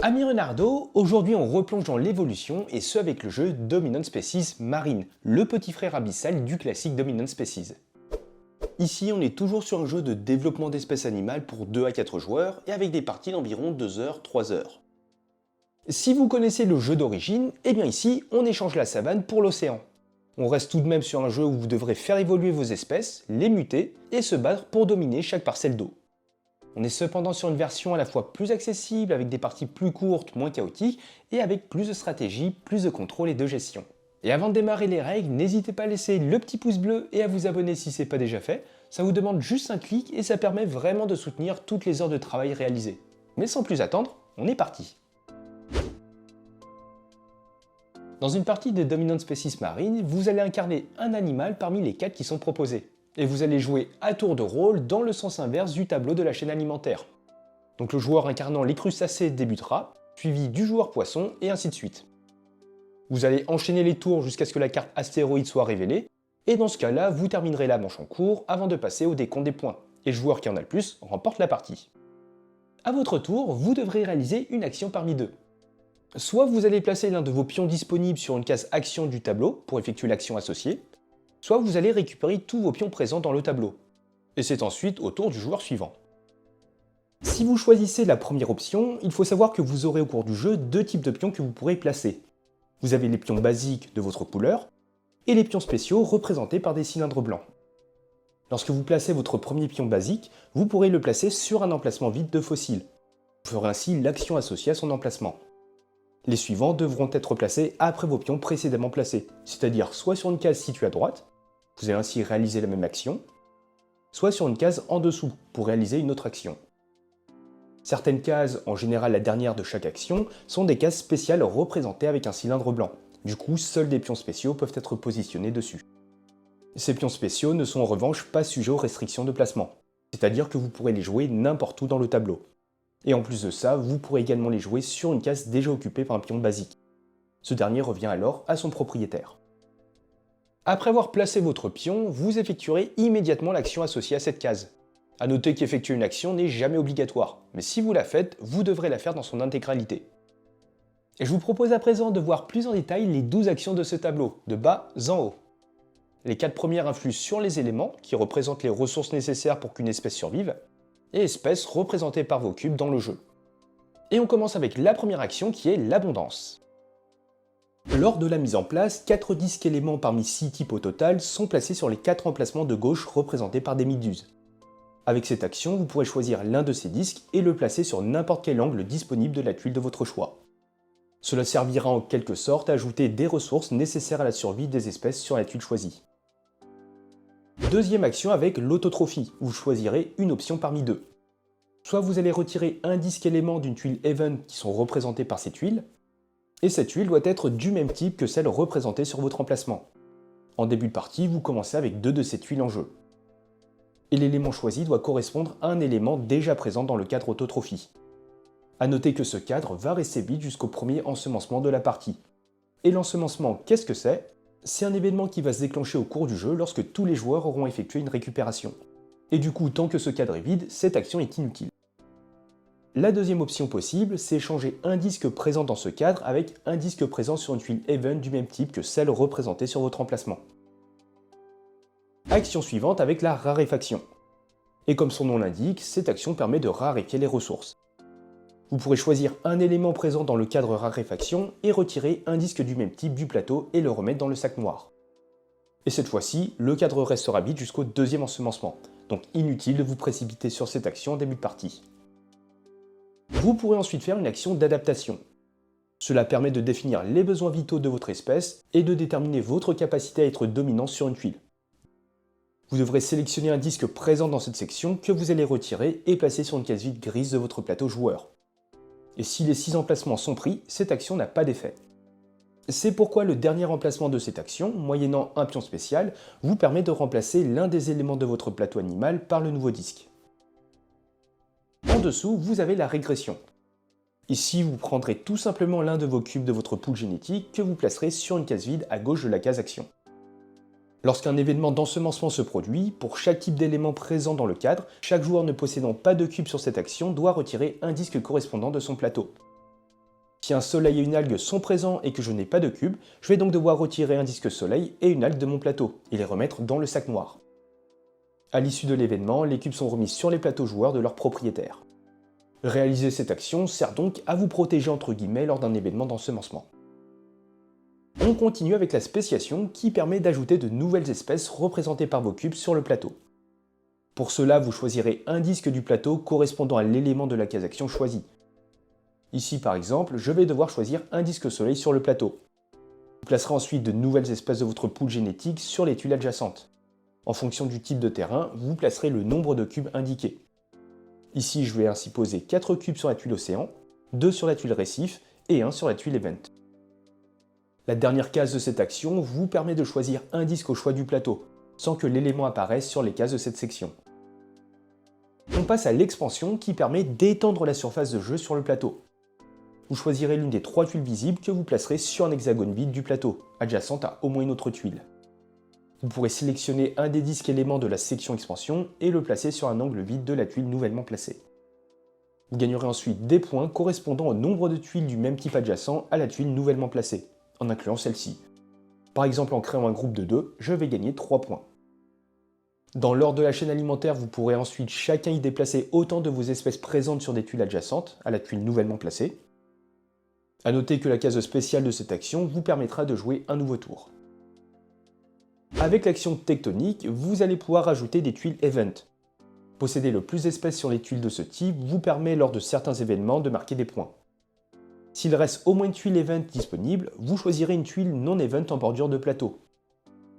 Amis Renardo, aujourd'hui on replonge dans l'évolution et ce avec le jeu Dominant Species Marine, le petit frère abyssal du classique Dominant Species. Ici on est toujours sur un jeu de développement d'espèces animales pour 2 à 4 joueurs et avec des parties d'environ 2 heures, 3 heures. Si vous connaissez le jeu d'origine, eh bien ici on échange la savane pour l'océan. On reste tout de même sur un jeu où vous devrez faire évoluer vos espèces, les muter et se battre pour dominer chaque parcelle d'eau. On est cependant sur une version à la fois plus accessible, avec des parties plus courtes, moins chaotiques, et avec plus de stratégie, plus de contrôle et de gestion. Et avant de démarrer les règles, n'hésitez pas à laisser le petit pouce bleu et à vous abonner si ce n'est pas déjà fait. Ça vous demande juste un clic et ça permet vraiment de soutenir toutes les heures de travail réalisées. Mais sans plus attendre, on est parti. Dans une partie de Dominant Species Marine, vous allez incarner un animal parmi les 4 qui sont proposés. Et vous allez jouer à tour de rôle dans le sens inverse du tableau de la chaîne alimentaire. Donc le joueur incarnant les crustacés débutera, suivi du joueur poisson et ainsi de suite. Vous allez enchaîner les tours jusqu'à ce que la carte astéroïde soit révélée, et dans ce cas-là, vous terminerez la manche en cours avant de passer au décompte des points, et le joueur qui en a le plus remporte la partie. A votre tour, vous devrez réaliser une action parmi deux. Soit vous allez placer l'un de vos pions disponibles sur une case action du tableau pour effectuer l'action associée, soit vous allez récupérer tous vos pions présents dans le tableau. Et c'est ensuite au tour du joueur suivant. Si vous choisissez la première option, il faut savoir que vous aurez au cours du jeu 2 types de pions que vous pourrez placer. Vous avez les pions basiques de votre couleur, et les pions spéciaux représentés par des cylindres blancs. Lorsque vous placez votre premier pion basique, vous pourrez le placer sur un emplacement vide de fossiles. Vous ferez ainsi l'action associée à son emplacement. Les suivants devront être placés après vos pions précédemment placés, c'est-à-dire soit sur une case située à droite, vous allez ainsi réaliser la même action, soit sur une case en dessous pour réaliser une autre action. Certaines cases, en général la dernière de chaque action, sont des cases spéciales représentées avec un cylindre blanc. Du coup, seuls des pions spéciaux peuvent être positionnés dessus. Ces pions spéciaux ne sont en revanche pas sujets aux restrictions de placement, c'est-à-dire que vous pourrez les jouer n'importe où dans le tableau. Et en plus de ça, vous pourrez également les jouer sur une case déjà occupée par un pion basique. Ce dernier revient alors à son propriétaire. Après avoir placé votre pion, vous effectuerez immédiatement l'action associée à cette case. A noter qu'effectuer une action n'est jamais obligatoire, mais si vous la faites, vous devrez la faire dans son intégralité. Et je vous propose à présent de voir plus en détail les 12 actions de ce tableau, de bas en haut. Les 4 premières influent sur les éléments, qui représentent les ressources nécessaires pour qu'une espèce survive, et espèces représentées par vos cubes dans le jeu. Et on commence avec la première action qui est l'abondance. Lors de la mise en place, 4 disques éléments parmi 6 types au total sont placés sur les 4 emplacements de gauche représentés par des méduses. Avec cette action, vous pourrez choisir l'un de ces disques et le placer sur n'importe quel angle disponible de la tuile de votre choix. Cela servira en quelque sorte à ajouter des ressources nécessaires à la survie des espèces sur la tuile choisie. Deuxième action avec l'autotrophie, vous choisirez une option parmi deux. Soit vous allez retirer un disque élément d'une tuile Even qui sont représentés par ces tuiles, et cette tuile doit être du même type que celle représentée sur votre emplacement. En début de partie, vous commencez avec 2 de ces tuiles en jeu. Et l'élément choisi doit correspondre à un élément déjà présent dans le cadre autotrophie. A noter que ce cadre va rester vide jusqu'au premier ensemencement de la partie. Et l'ensemencement, qu'est-ce que c'est ? C'est un événement qui va se déclencher au cours du jeu lorsque tous les joueurs auront effectué une récupération. Et du coup, tant que ce cadre est vide, cette action est inutile. La deuxième option possible, c'est échanger un disque présent dans ce cadre avec un disque présent sur une tuile Even du même type que celle représentée sur votre emplacement. Action suivante avec la raréfaction. Et comme son nom l'indique, cette action permet de raréfier les ressources. Vous pourrez choisir un élément présent dans le cadre raréfaction et retirer un disque du même type du plateau et le remettre dans le sac noir. Et cette fois-ci, le cadre restera vide jusqu'au deuxième ensemencement, donc inutile de vous précipiter sur cette action en début de partie. Vous pourrez ensuite faire une action d'adaptation. Cela permet de définir les besoins vitaux de votre espèce et de déterminer votre capacité à être dominant sur une tuile. Vous devrez sélectionner un disque présent dans cette section que vous allez retirer et placer sur une case vide grise de votre plateau joueur. Et si les 6 emplacements sont pris, cette action n'a pas d'effet. C'est pourquoi le dernier emplacement de cette action, moyennant un pion spécial, vous permet de remplacer l'un des éléments de votre plateau animal par le nouveau disque. En dessous, vous avez la régression. Ici, vous prendrez tout simplement l'un de vos cubes de votre pool génétique que vous placerez sur une case vide à gauche de la case action. Lorsqu'un événement d'ensemencement se produit, pour chaque type d'élément présent dans le cadre, chaque joueur ne possédant pas de cube sur cette action doit retirer un disque correspondant de son plateau. Si un soleil et une algue sont présents et que je n'ai pas de cube, je vais donc devoir retirer un disque soleil et une algue de mon plateau et les remettre dans le sac noir. À l'issue de l'événement, les cubes sont remis sur les plateaux joueurs de leurs propriétaires. Réaliser cette action sert donc à vous protéger entre guillemets lors d'un événement d'ensemencement. On continue avec la spéciation qui permet d'ajouter de nouvelles espèces représentées par vos cubes sur le plateau. Pour cela, vous choisirez un disque du plateau correspondant à l'élément de la case action choisie. Ici par exemple, je vais devoir choisir un disque soleil sur le plateau. Vous placerez ensuite de nouvelles espèces de votre pool génétique sur les tuiles adjacentes. En fonction du type de terrain, vous placerez le nombre de cubes indiqué. Ici, je vais ainsi poser 4 cubes sur la tuile océan, 2 sur la tuile récif et 1 sur la tuile event. La dernière case de cette action vous permet de choisir un disque au choix du plateau, sans que l'élément apparaisse sur les cases de cette section. On passe à l'expansion qui permet d'étendre la surface de jeu sur le plateau. Vous choisirez l'une des 3 tuiles visibles que vous placerez sur un hexagone vide du plateau, adjacente à au moins une autre tuile. Vous pourrez sélectionner un des disques éléments de la section expansion et le placer sur un angle vide de la tuile nouvellement placée. Vous gagnerez ensuite des points correspondant au nombre de tuiles du même type adjacent à la tuile nouvellement placée, en incluant celle-ci. Par exemple, en créant un groupe de 2, je vais gagner 3 points. Dans l'ordre de la chaîne alimentaire, vous pourrez ensuite chacun y déplacer autant de vos espèces présentes sur des tuiles adjacentes à la tuile nouvellement placée. A noter que la case spéciale de cette action vous permettra de jouer un nouveau tour. Avec l'action tectonique, vous allez pouvoir ajouter des tuiles event. Posséder le plus d'espèces sur les tuiles de ce type vous permet lors de certains événements de marquer des points. S'il reste au moins une tuile event disponible, vous choisirez une tuile non event en bordure de plateau.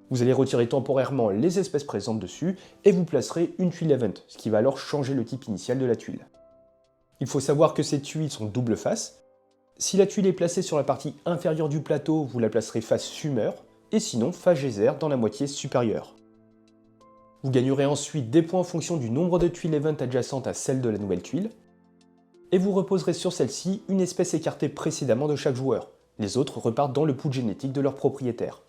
Vous allez retirer temporairement les espèces présentes dessus et vous placerez une tuile event, ce qui va alors changer le type initial de la tuile. Il faut savoir que ces tuiles sont double face. Si la tuile est placée sur la partie inférieure du plateau, vous la placerez face fumeur, et sinon face geyser dans la moitié supérieure. Vous gagnerez ensuite des points en fonction du nombre de tuiles event adjacentes à celle de la nouvelle tuile, et vous reposerez sur celle-ci une espèce écartée précédemment de chaque joueur. Les autres repartent dans le pool génétique de leur propriétaire.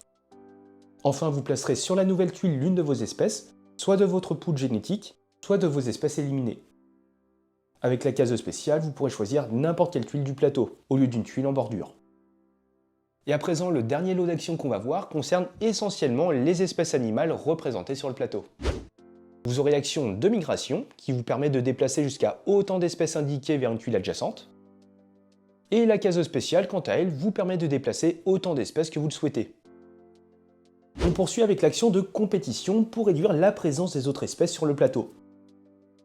Enfin, vous placerez sur la nouvelle tuile l'une de vos espèces, soit de votre pool génétique, soit de vos espèces éliminées. Avec la case spéciale, vous pourrez choisir n'importe quelle tuile du plateau, au lieu d'une tuile en bordure. Et à présent, le dernier lot d'actions qu'on va voir concerne essentiellement les espèces animales représentées sur le plateau. Vous aurez l'action de migration, qui vous permet de déplacer jusqu'à autant d'espèces indiquées vers une tuile adjacente. Et la case spéciale, quant à elle, vous permet de déplacer autant d'espèces que vous le souhaitez. On poursuit avec l'action de compétition pour réduire la présence des autres espèces sur le plateau.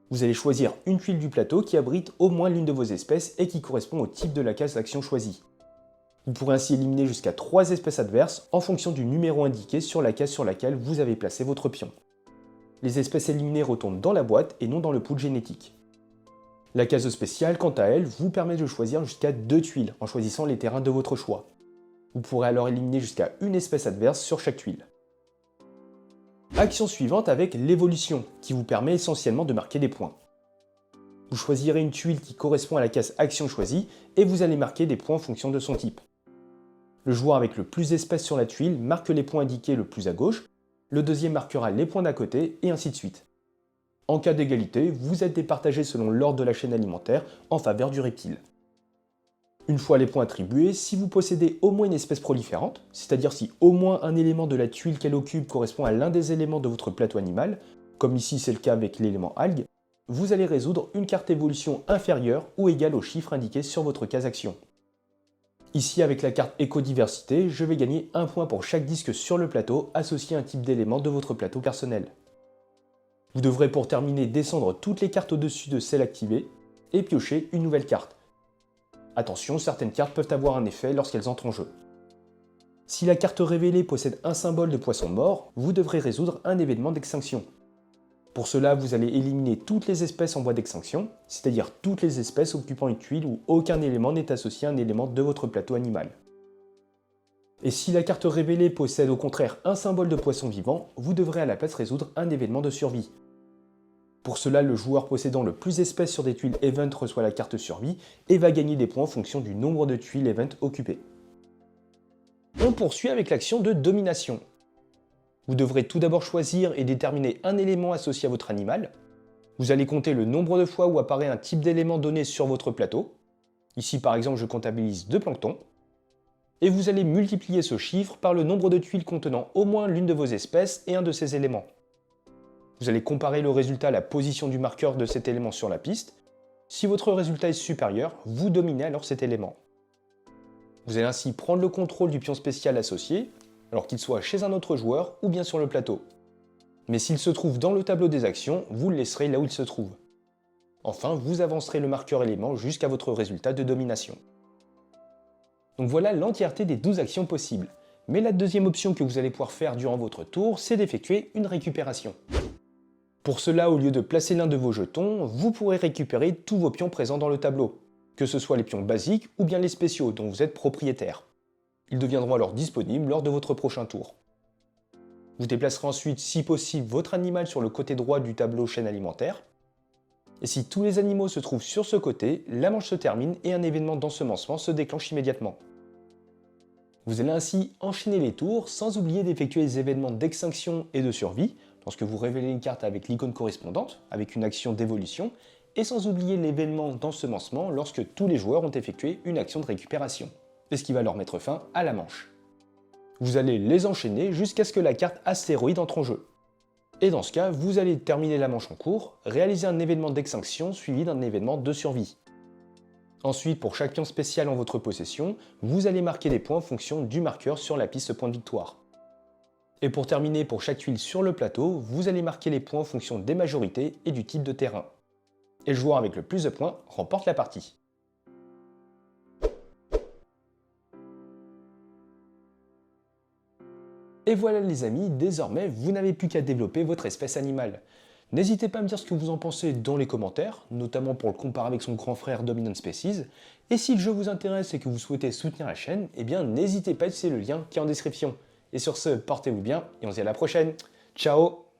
Vous allez choisir une tuile du plateau qui abrite au moins l'une de vos espèces et qui correspond au type de la case d'action choisie. Vous pourrez ainsi éliminer jusqu'à 3 espèces adverses en fonction du numéro indiqué sur la case sur laquelle vous avez placé votre pion. Les espèces éliminées retournent dans la boîte et non dans le pool génétique. La case spéciale, quant à elle, vous permet de choisir jusqu'à 2 tuiles en choisissant les terrains de votre choix. Vous pourrez alors éliminer jusqu'à une espèce adverse sur chaque tuile. Action suivante avec l'évolution, qui vous permet essentiellement de marquer des points. Vous choisirez une tuile qui correspond à la case action choisie et vous allez marquer des points en fonction de son type. Le joueur avec le plus d'espèces sur la tuile marque les points indiqués le plus à gauche, le deuxième marquera les points d'à côté et ainsi de suite. En cas d'égalité, vous êtes départagé selon l'ordre de la chaîne alimentaire en faveur du reptile. Une fois les points attribués, si vous possédez au moins une espèce proliférante, c'est-à-dire si au moins un élément de la tuile qu'elle occupe correspond à l'un des éléments de votre plateau animal, comme ici c'est le cas avec l'élément algue, vous allez résoudre une carte évolution inférieure ou égale au chiffre indiqué sur votre case action. Ici avec la carte écodiversité, je vais gagner 1 point pour chaque disque sur le plateau associé à un type d'élément de votre plateau personnel. Vous devrez pour terminer descendre toutes les cartes au-dessus de celle activée et piocher une nouvelle carte. Attention, certaines cartes peuvent avoir un effet lorsqu'elles entrent en jeu. Si la carte révélée possède un symbole de poisson mort, vous devrez résoudre un événement d'extinction. Pour cela, vous allez éliminer toutes les espèces en voie d'extinction, c'est-à-dire toutes les espèces occupant une tuile où aucun élément n'est associé à un élément de votre plateau animal. Et si la carte révélée possède au contraire un symbole de poisson vivant, vous devrez à la place résoudre un événement de survie. Pour cela, le joueur possédant le plus d'espèces sur des tuiles Event reçoit la carte survie et va gagner des points en fonction du nombre de tuiles Event occupées. On poursuit avec l'action de domination. Vous devrez tout d'abord choisir et déterminer un élément associé à votre animal. Vous allez compter le nombre de fois où apparaît un type d'élément donné sur votre plateau. Ici par exemple je comptabilise 2 planctons. Et vous allez multiplier ce chiffre par le nombre de tuiles contenant au moins l'une de vos espèces et un de ces éléments. Vous allez comparer le résultat à la position du marqueur de cet élément sur la piste. Si votre résultat est supérieur, vous dominez alors cet élément. Vous allez ainsi prendre le contrôle du pion spécial associé, alors qu'il soit chez un autre joueur ou bien sur le plateau. Mais s'il se trouve dans le tableau des actions, vous le laisserez là où il se trouve. Enfin, vous avancerez le marqueur élément jusqu'à votre résultat de domination. Donc voilà l'entièreté des 12 actions possibles. Mais la deuxième option que vous allez pouvoir faire durant votre tour, c'est d'effectuer une récupération. Pour cela, au lieu de placer l'un de vos jetons, vous pourrez récupérer tous vos pions présents dans le tableau, que ce soit les pions basiques ou bien les spéciaux dont vous êtes propriétaire. Ils deviendront alors disponibles lors de votre prochain tour. Vous déplacerez ensuite, si possible, votre animal sur le côté droit du tableau chaîne alimentaire. Et si tous les animaux se trouvent sur ce côté, la manche se termine et un événement d'ensemencement se déclenche immédiatement. Vous allez ainsi enchaîner les tours sans oublier d'effectuer les événements d'extinction et de survie lorsque vous révélez une carte avec l'icône correspondante, avec une action d'évolution, et sans oublier l'événement d'ensemencement lorsque tous les joueurs ont effectué une action de récupération, et ce qui va leur mettre fin à la manche. Vous allez les enchaîner jusqu'à ce que la carte astéroïde entre en jeu. Et dans ce cas, vous allez terminer la manche en cours, réaliser un événement d'extinction suivi d'un événement de survie. Ensuite, pour chaque pion spécial en votre possession, vous allez marquer des points en fonction du marqueur sur la piste point de victoire. Et pour terminer, pour chaque tuile sur le plateau, vous allez marquer les points en fonction des majorités et du type de terrain. Et le joueur avec le plus de points remporte la partie. Et voilà les amis, désormais vous n'avez plus qu'à développer votre espèce animale. N'hésitez pas à me dire ce que vous en pensez dans les commentaires, notamment pour le comparer avec son grand frère Dominant Species. Et si le jeu vous intéresse et que vous souhaitez soutenir la chaîne, eh bien n'hésitez pas à utiliser le lien qui est en description. Et sur ce, portez-vous bien et on se dit à la prochaine. Ciao!